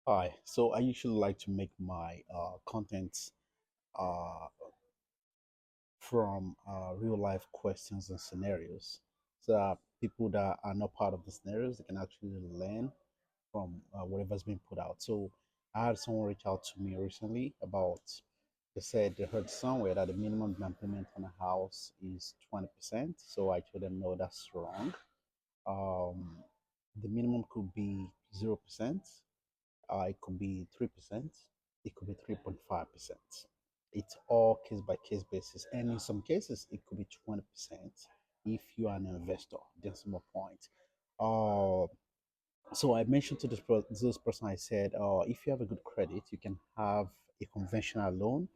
Hi. So I usually like to make my content uh, from real life questions and scenarios, so that people that are not part of the scenarios they can actually learn from whatever's been put out. So I had someone reach out to me recently about. They said they heard somewhere that the minimum down payment on a house is 20%. So I told them no, that's wrong. Um, the minimum could be 0%. It could be 3%, it could be 3.5%. It's all case by case basis. And in some cases, it could be 20% if you are an investor. That's my point. Uh, so I mentioned to this person, I said, if you have a good credit, you can have a conventional loan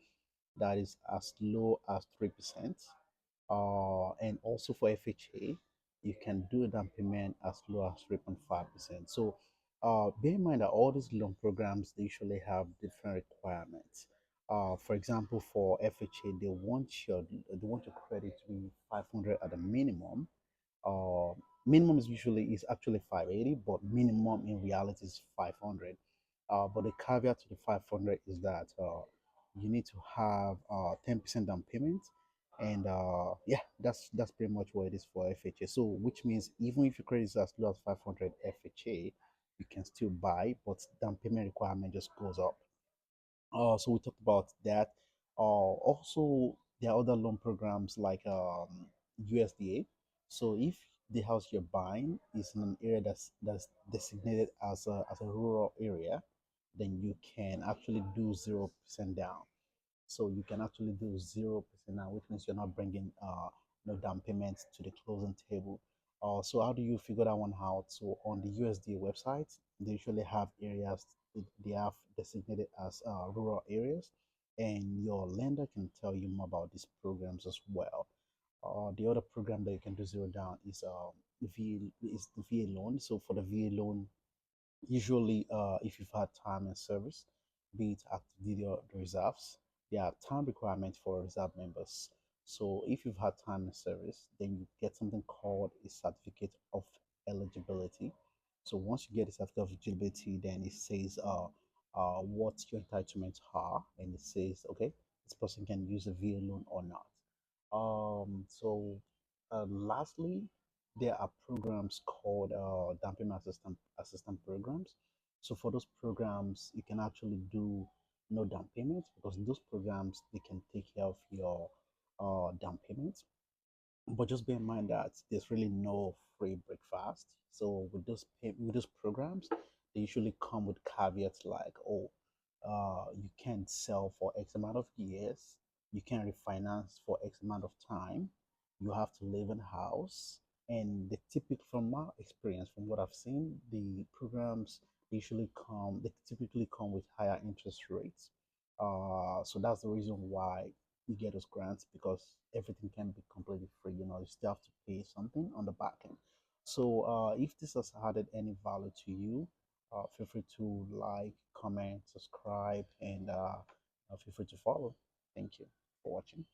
that is as low as 3%. And also for FHA, you can do a down payment as low as 3.5%. So bear in mind that all these loan programs, they usually have different requirements. For example, for FHA, they want your credit to be 500 at a minimum. uh, Minimum is actually 580, but minimum in reality is 500. But the caveat to the 500 is that you need to have 10% down payment, and yeah, that's pretty much what it is for FHA. So which means even if your credit is as low as 500 FHA, you can still buy, but down payment requirement just goes up. So we talked about that. Also, there are other loan programs like USDA. So if the house you're buying is in an area that's designated as a rural area, then you can actually do 0% down. So you can actually do 0% now, which means you're not bringing no down payments to the closing table. So how do you figure that one out? So on the USDA website, they usually have areas they have designated as rural areas, and your lender can tell you more about these programs as well. The other program that you can do zero down is the VA loan. So for the VA loan, usually, if you've had time and service, be it active duty or the reserves, there are time requirements for reserve members. So if you've had time and service, then you get something called a certificate of eligibility. So once you get a certificate of eligibility, then it says what your entitlements are, and it says, okay, this person can use a VA loan or not. Lastly, there are programs called down payment assistant programs. So for those programs, you can actually do no down payment, because those programs they can take care of your down payment. But just bear in mind that there's really no free breakfast. So with those programs, they usually come with caveats like, oh, you can't sell for X amount of years, you can refinance for X amount of time, you have to live in a house. And the typical, from my experience, from what I've seen, the programs they typically come with higher interest rates. So that's the reason why you get those grants, because everything can be completely free. You still have to pay something on the back end. So if this has added any value to you, feel free to like, comment, subscribe, and feel free to follow. Thank you for watching.